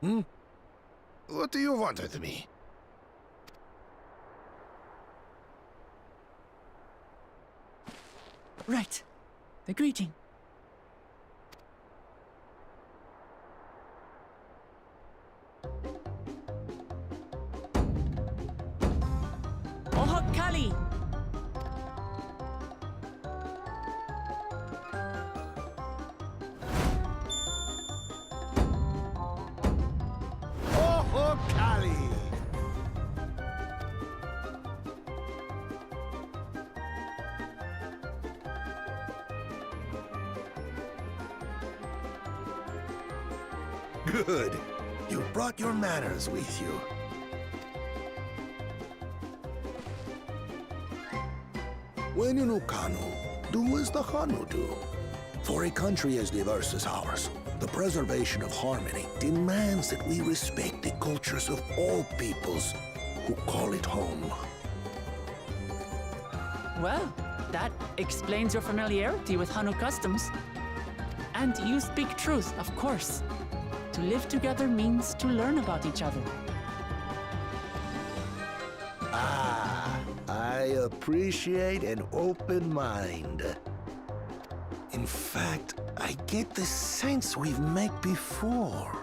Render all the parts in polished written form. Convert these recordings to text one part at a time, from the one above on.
Hmm? What do you want with me? Right. The greeting. Oho Kali! Oh, Kali! Good. You brought your manners with you. When you know Hanu, do as the Hanu do. For a country as diverse as ours, the preservation of harmony demands that we respect the cultures of all peoples who call it home. Well, that explains your familiarity with Hanu customs. And you speak truth, of course. To live together means to learn about each other. Ah, I appreciate an open mind. In fact, I get the sense we've met before.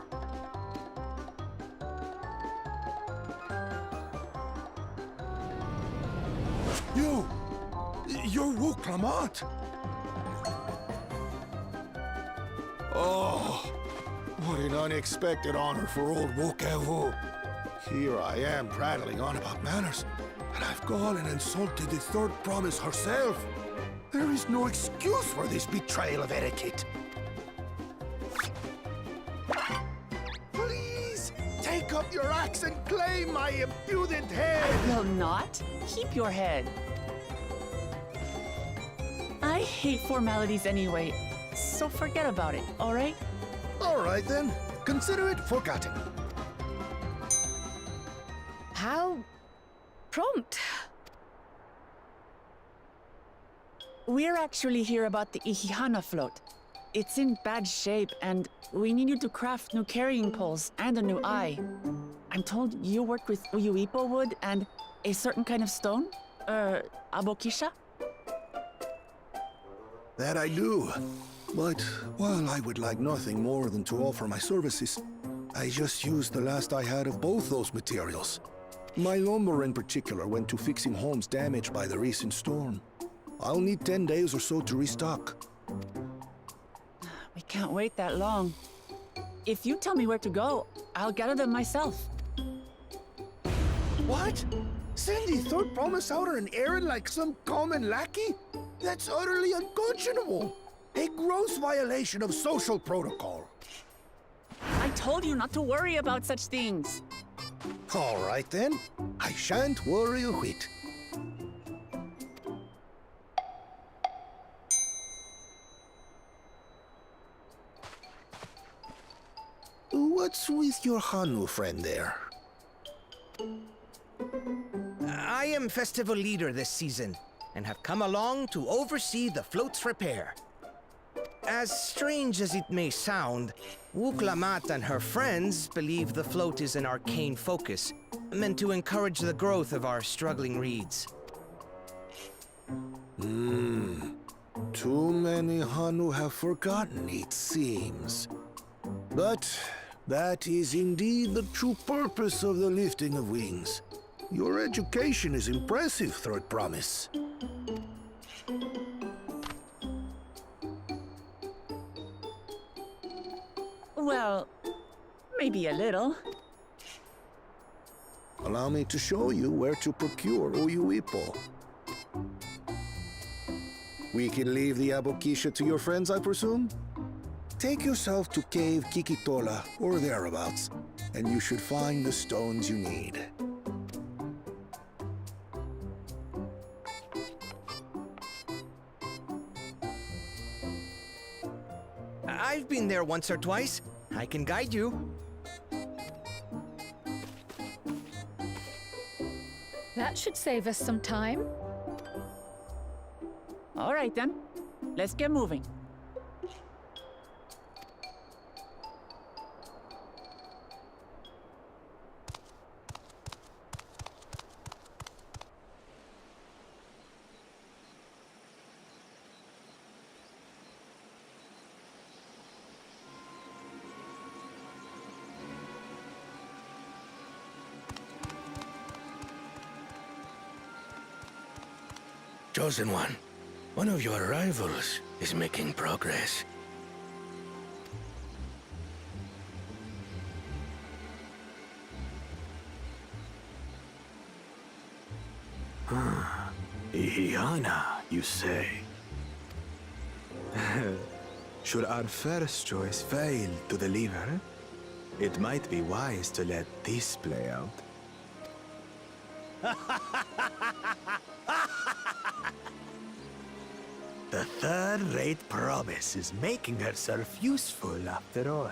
You're Wuk Lamat. Oh, what an unexpected honor for old Wuk Ja Ja. Here I am prattling on about manners, and I've gone and insulted the third promise herself. There is no excuse for this betrayal of etiquette. Please, take up your axe and claim my impudent head! I will not. Keep your head. I hate formalities anyway, so forget about it, all right? All right then, consider it forgotten. How prompt. We're actually here about the Ihihana float. It's in bad shape, and we need you to craft new carrying poles and a new eye. I'm told you work with uyuipo wood and a certain kind of stone? Abokisha? That I do. But while I would like nothing more than to offer my services, I just used the last I had of both those materials. My lumber in particular went to fixing homes damaged by the recent storm. I'll need 10 days or so to restock. We can't wait that long. If you tell me where to go, I'll gather them myself. What? Send the third promise out on an errand like some common lackey? That's utterly unconscionable. A gross violation of social protocol. I told you not to worry about such things. All right then. I shan't worry a whit. What's with your Hanu friend there? I am festival leader this season, and have come along to oversee the float's repair. As strange as it may sound, Wuk Lamat and her friends believe the float is an arcane focus, meant to encourage the growth of our struggling reeds. Too many Hanu have forgotten, it seems. But that is indeed the true purpose of the lifting of wings. Your education is impressive, Third Promise. Well, maybe a little. Allow me to show you where to procure uyuipo. We can leave the abokisha to your friends, I presume? Take yourself to Cave Kikitola or thereabouts, and you should find the stones you need. I've been there once or twice. I can guide you. That should save us some time. All right then, let's get moving. Chosen One, one of your rivals is making progress. Ihihana, you say? Should our first choice fail to deliver, it might be wise to let this play out. The third-rate promise is making herself useful after all.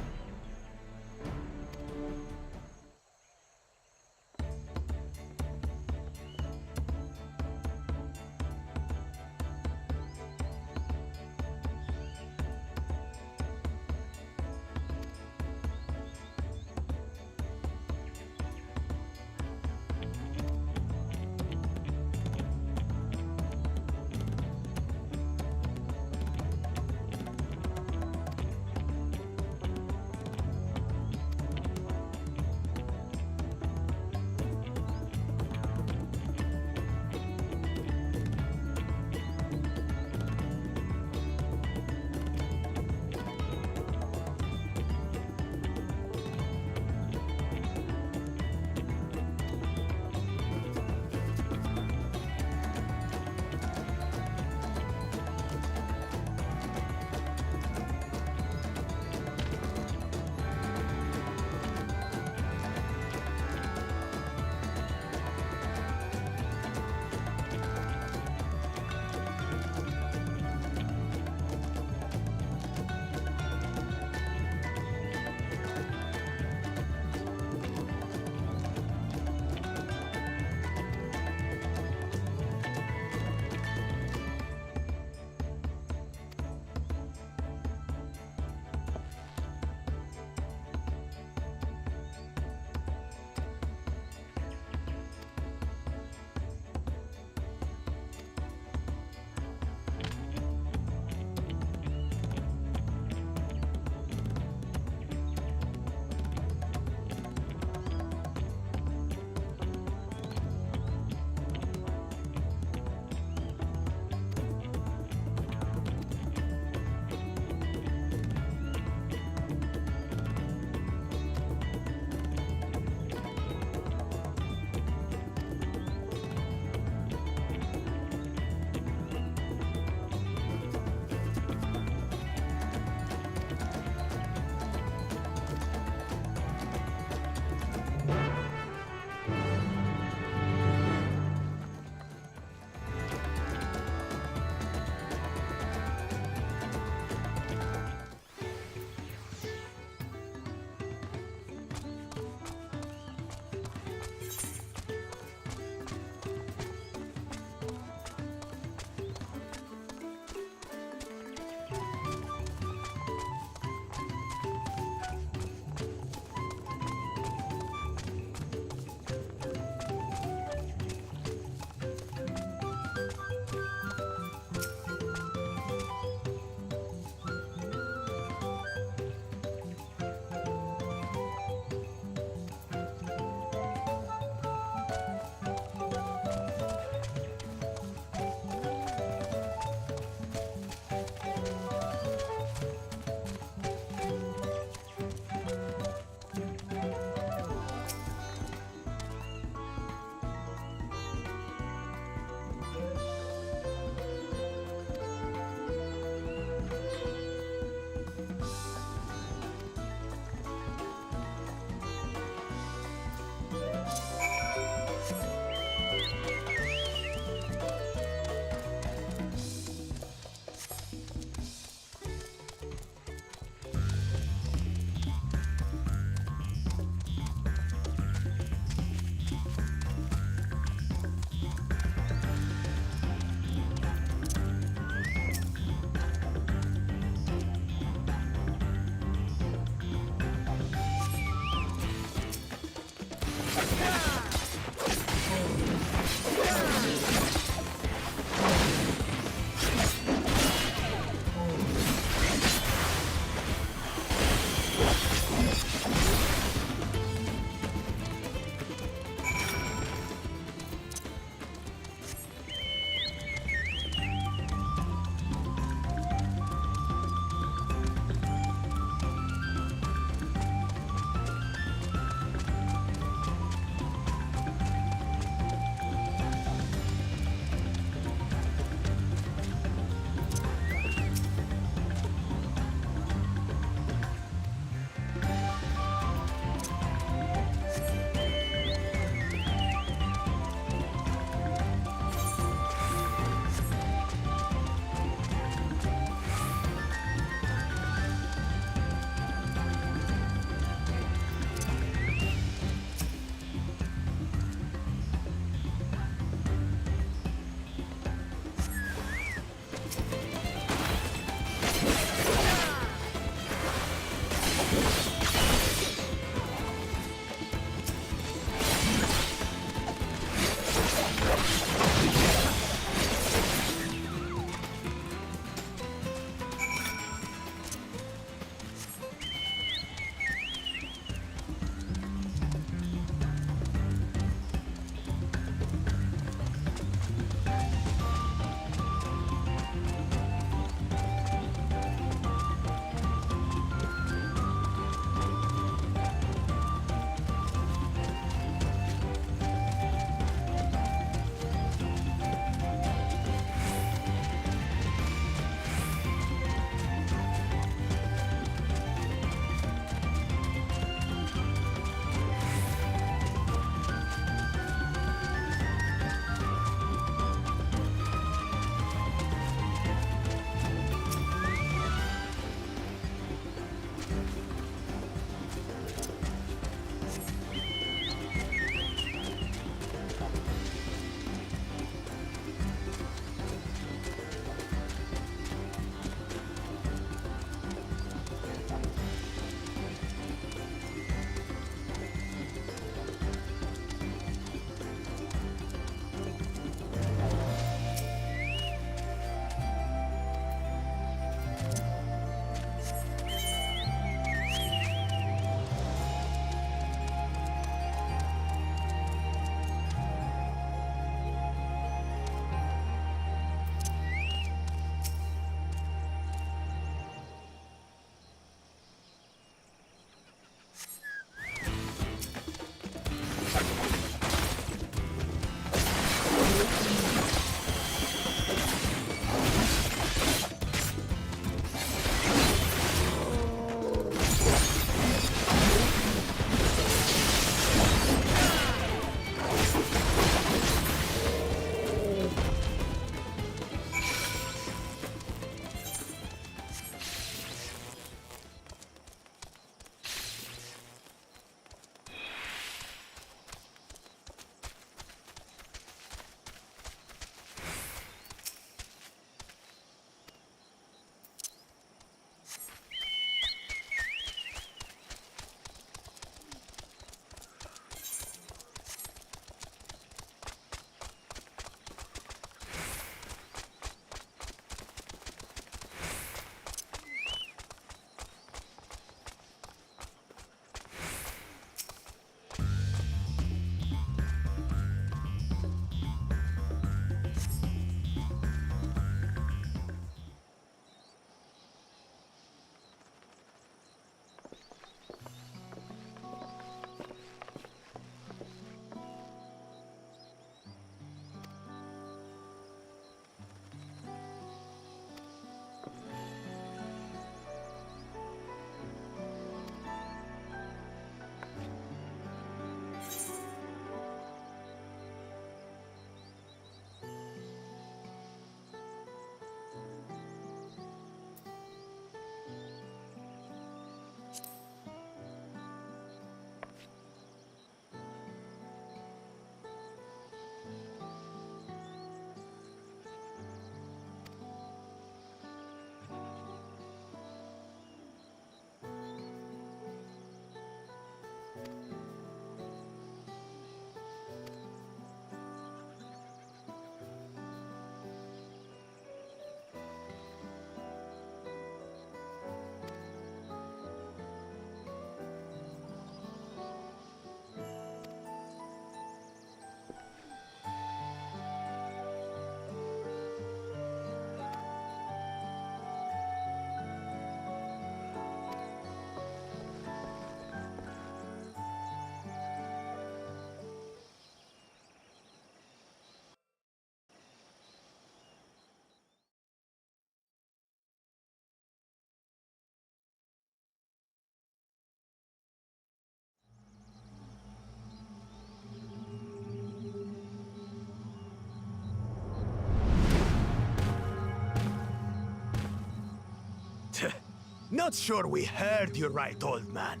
Not sure we heard you right, old man.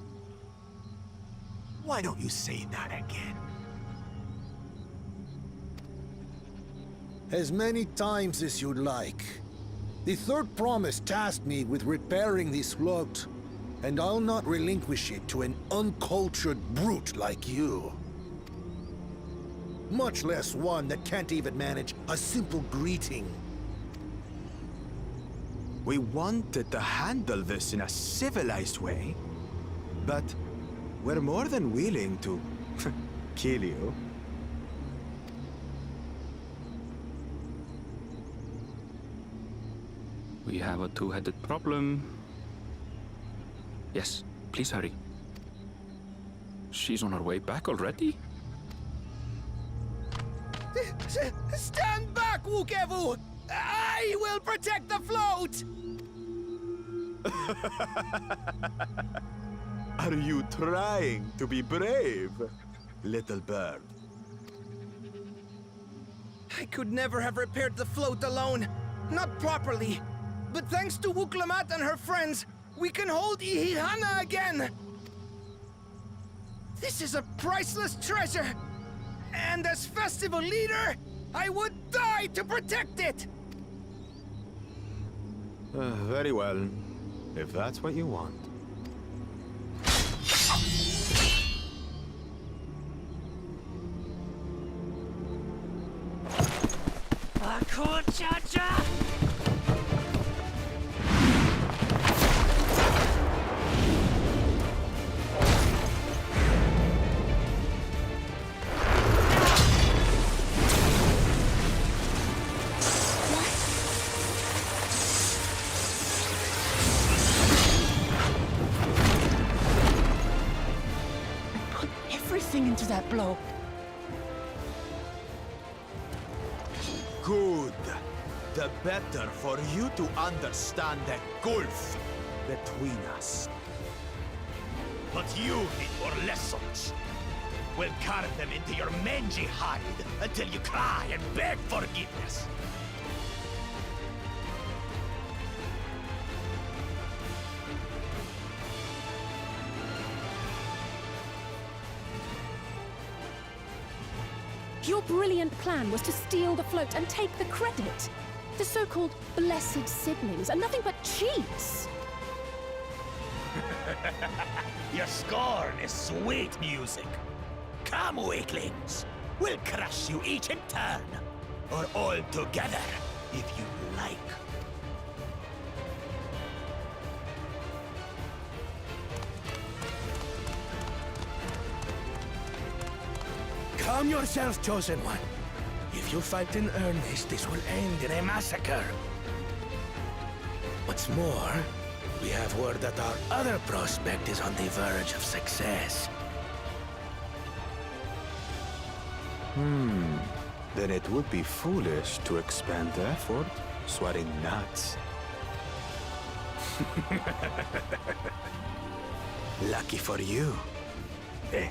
Why don't you say that again? As many times as you'd like. The third promise tasked me with repairing this float, and I'll not relinquish it to an uncultured brute like you. Much less one that can't even manage a simple greeting. We wanted to handle this in a civilized way, but we're more than willing to kill you. We have a two-headed problem. Yes, please hurry. She's on her way back already? Stand back, Wuk Ja Ja! I will protect the float! Are you trying to be brave, little bird? I could never have repaired the float alone. Not properly. But thanks to Wuk Lamat and her friends, we can hold Ihihana again! This is a priceless treasure! And as festival leader, I would die to protect it! Very well, if that's what you want. Bakool Ja Ja! Into that blow. Good. The better for you to understand the gulf between us. But you need more lessons. We'll carve them into your mangy hide until you cry and beg forgiveness. Your brilliant plan was to steal the float and take the credit. The so-called blessed siblings are nothing but cheats. Your scorn is sweet music. Come, weaklings. We'll crush you each in turn. Or all together, if you like. Calm yourself, Chosen One. If you fight in earnest, this will end in a massacre. What's more, we have word that our other prospect is on the verge of success. Then it would be foolish to expend effort sweating nuts. Lucky for you. Eh?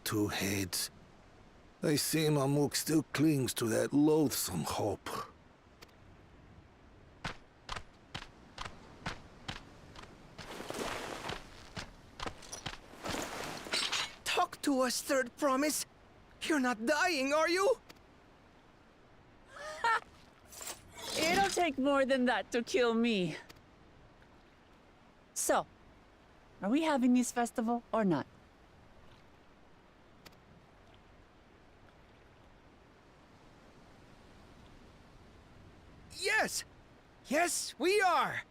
Two heads. I see Mamuk still clings to that loathsome hope. Talk to us, Third Promise. You're not dying, are you? It'll take more than that to kill me. So, are we having this festival or not? Yes! Yes, we are!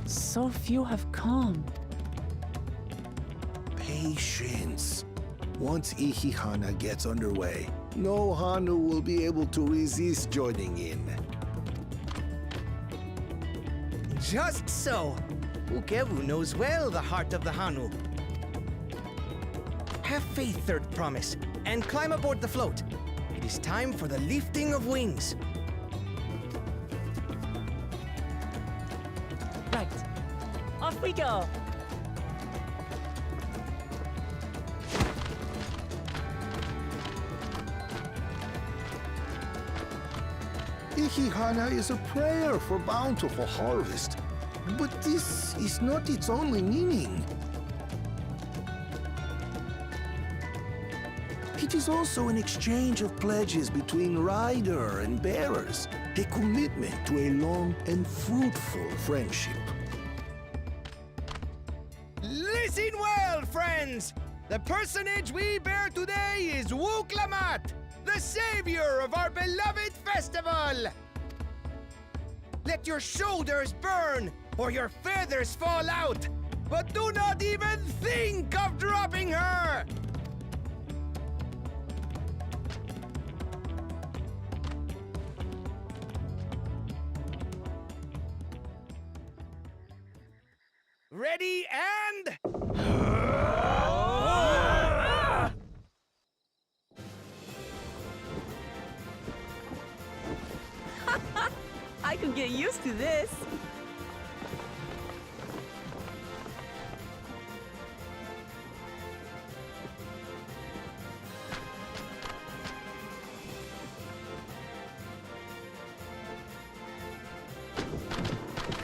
So few have come. Patience. Once Ihihana gets underway, no Hanu will be able to resist joining in. Just so. Ukewu knows well the heart of the Hanu. Have faith, Third Promise, and climb aboard the float. It is time for the lifting of wings. Right. Off we go. Ihihana is a prayer for bountiful harvest. But this is not its only meaning. It is also an exchange of pledges between rider and bearers, a commitment to a long and fruitful friendship. Listen well, friends! The personage we bear today is Wuk Lamat, the savior of our beloved festival! Let your shoulders burn, or your feathers fall out, but do not even think of dropping her! Ready and... I could get used to this.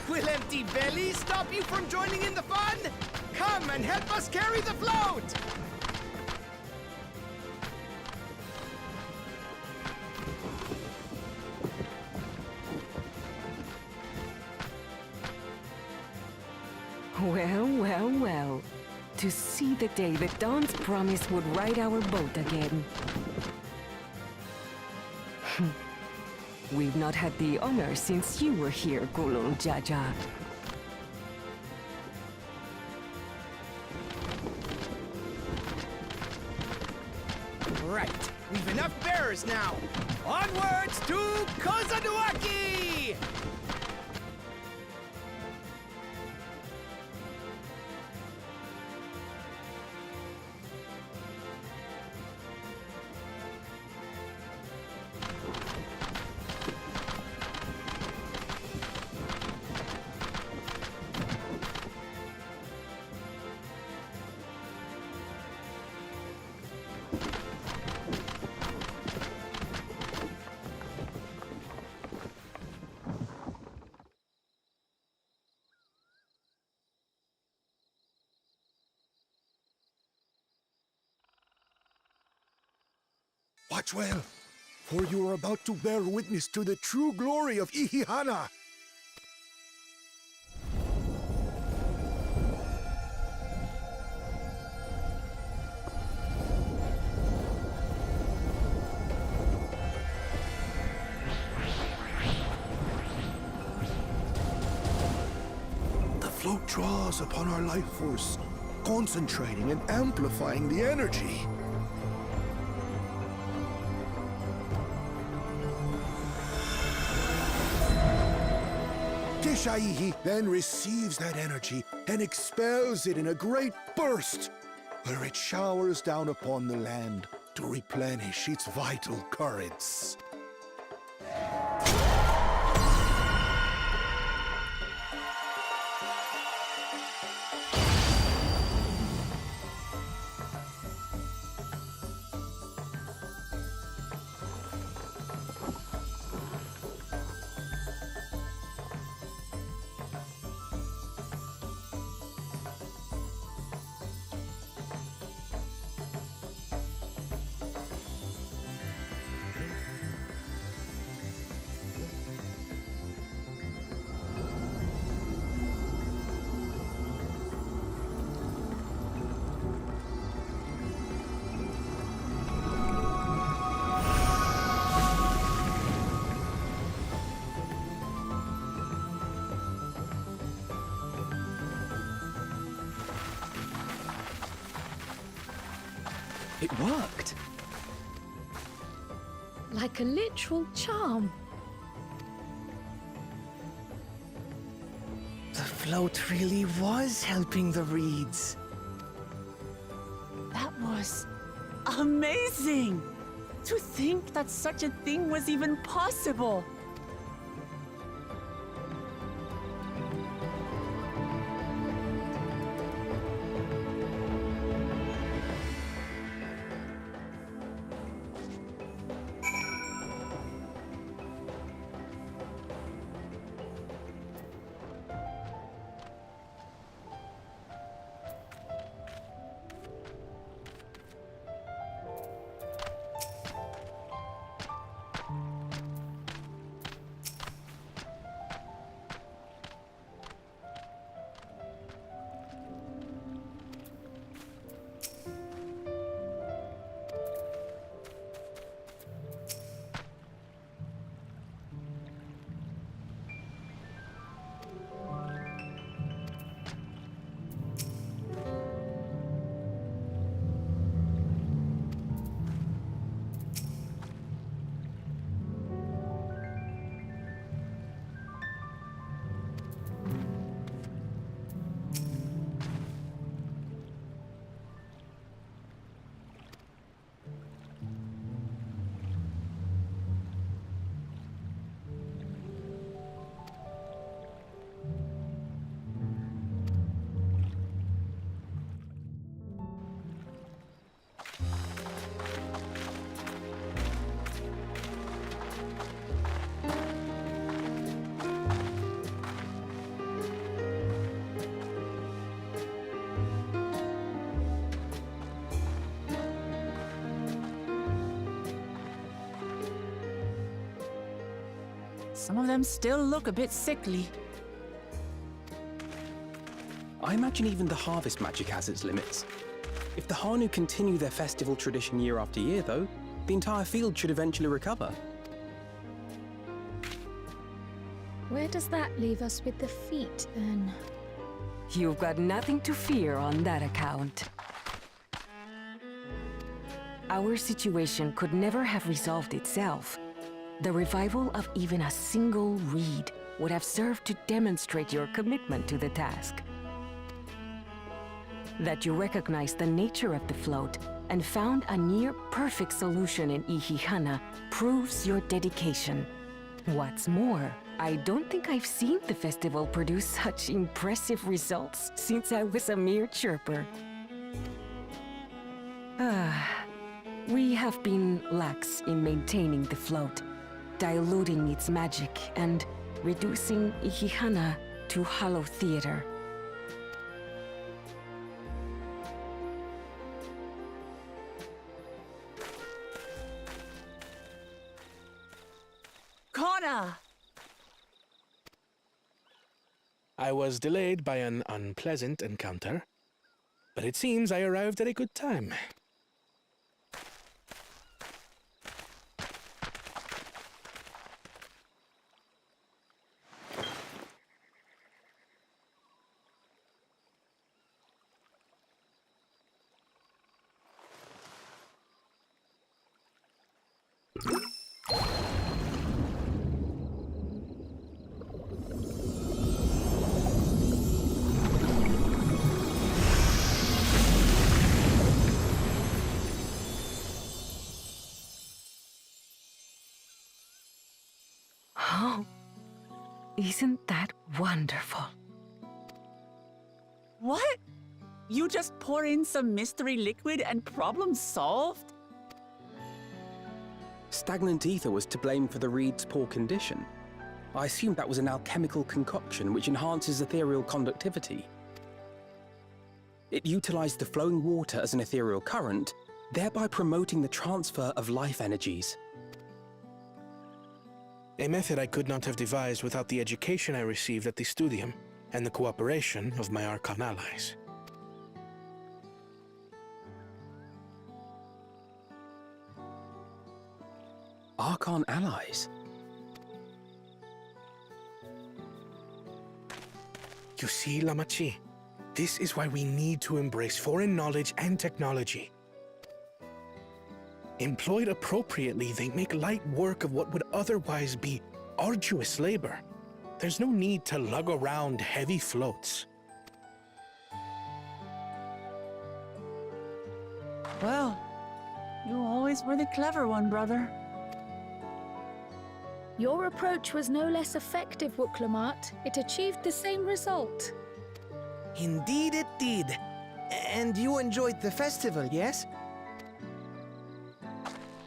Will empty bellies stop you from joining in the fun? Come and help us carry the float! Well, well, well. To see the day that Dawn's promised would ride our boat again. We've not had the honor since you were here, Bakool Ja Ja. Right, we've enough bearers now. Onwards to Kozanuaki! Watch well, for you are about to bear witness to the true glory of Ihihana. The float draws upon our life force, concentrating and amplifying the energy. Shaihi then receives that energy and expels it in a great burst, where it showers down upon the land to replenish its vital currents. It worked. Like a literal charm. The float really was helping the reeds. That was amazing! To think that such a thing was even possible! Some of them still look a bit sickly. I imagine even the harvest magic has its limits. If the Hanu continue their festival tradition year after year, though, the entire field should eventually recover. Where does that leave us with the feet, then? You've got nothing to fear on that account. Our situation could never have resolved itself. The revival of even a single reed would have served to demonstrate your commitment to the task. That you recognize the nature of the float and found a near-perfect solution in Ihihana proves your dedication. What's more, I don't think I've seen the festival produce such impressive results since I was a mere chirper. We have been lax in maintaining the float, diluting its magic and reducing Ihihana to hollow theater. Kona! I was delayed by an unpleasant encounter, but it seems I arrived at a good time. Oh, isn't that wonderful? What? You just pour in some mystery liquid and problem solved? Stagnant ether was to blame for the reed's poor condition. I assumed that was an alchemical concoction which enhances ethereal conductivity. It utilized the flowing water as an ethereal current, thereby promoting the transfer of life energies. A method I could not have devised without the education I received at the studium and the cooperation of my Archon allies. Archon allies? You see, Lamachi, this is why we need to embrace foreign knowledge and technology. Employed appropriately, they make light work of what would otherwise be arduous labor. There's no need to lug around heavy floats. Well, you always were the clever one, brother. Your approach was no less effective, Wuk Lamat. It achieved the same result. Indeed it did. And you enjoyed the festival, yes?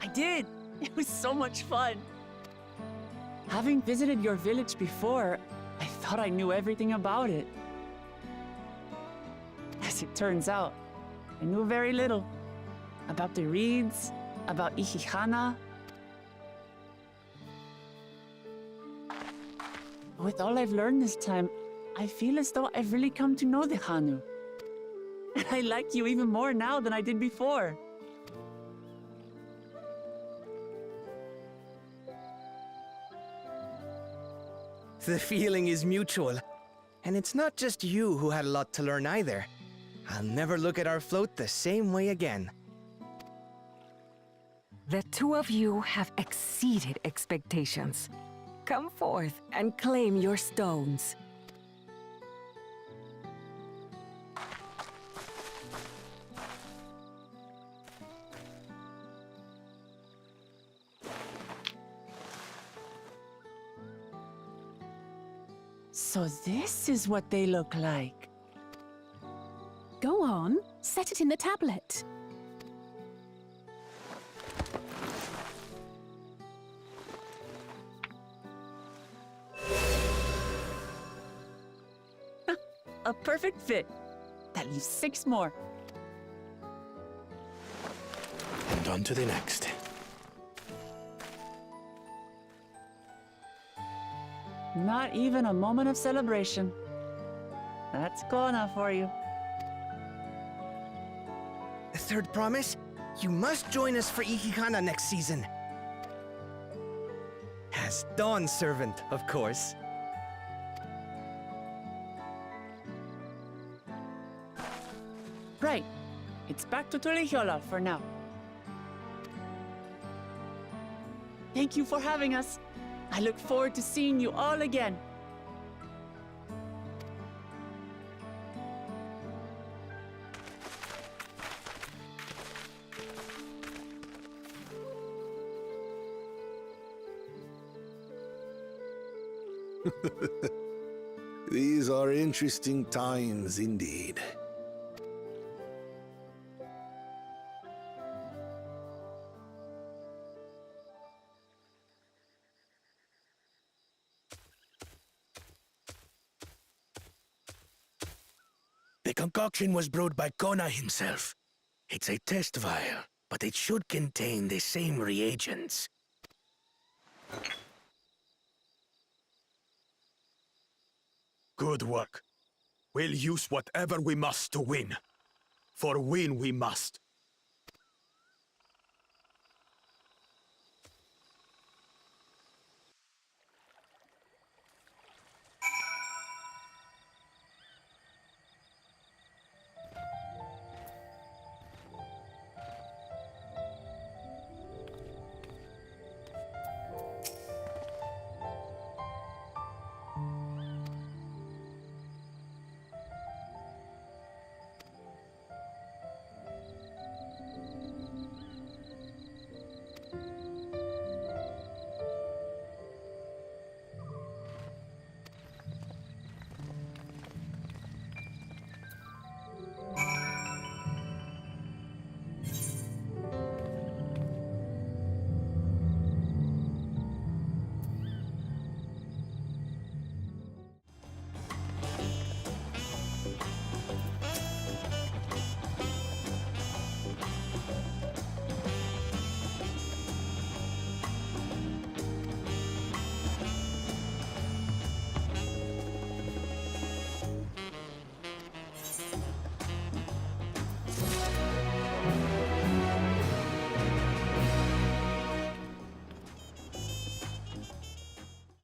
I did. It was so much fun. Having visited your village before, I thought I knew everything about it. As it turns out, I knew very little. About the reeds, about Ihihana. With all I've learned this time, I feel as though I've really come to know the Hanu. And I like you even more now than I did before. The feeling is mutual. And it's not just you who had a lot to learn either. I'll never look at our float the same way again. The two of you have exceeded expectations. Come forth and claim your stones. So this is what they look like. Go on, set it in the tablet. A perfect fit. That leaves 6 more. And on to the next. Not even a moment of celebration. That's Kona for you. The third promise? You must join us for Ihihana next season. As Dawn servant, of course. Right. It's back to Tulihiola for now. Thank you for having us. I look forward to seeing you all again. These are interesting times indeed. The concoction was brewed by Kona himself. It's a test vial, but it should contain the same reagents. Good work. We'll use whatever we must to win. For win we must.